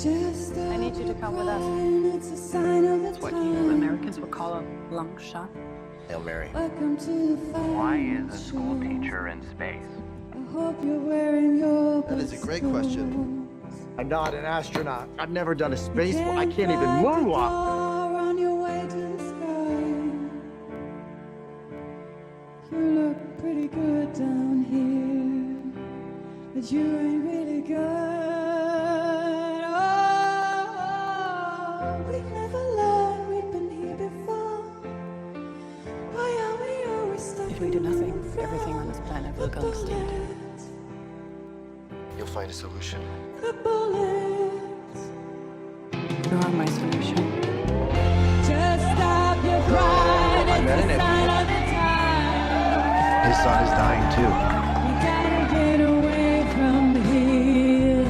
I need you to come with us. It's what you Americans would call a long shot. Hail Mary. Why is a school teacher in space? That is a great question. I'm not an astronaut. I've never done a spacewalk. I can't even moonwalk. You look pretty good down here, but you ain't really good. Oh, we've never learned, we've been here before. Why are we always stuck? If we do nothing, everything on this planet will go extinct. You'll find a solution. The bullets. You are my solution. Just stop your pride. I met an It's a sign of the time. His son is dying too. We gotta get away from here.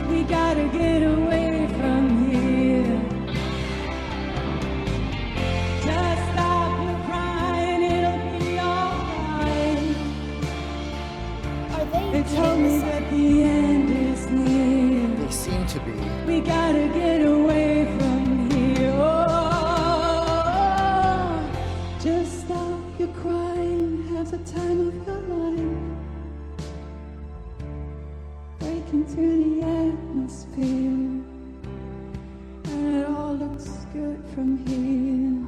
We gotta get away from here. Just stop your crying, it'll be alright. They told me that the end is near. They seem to be. We gotta get away from here. Oh, just stop your crying. Have the time of your life. Breaking through the atmosphere. And it all looks good from here.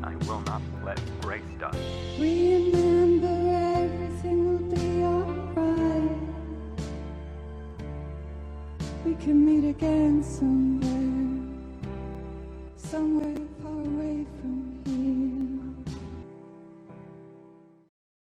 I will not let Grace die. Remember, everything will be alright. We can meet again someday.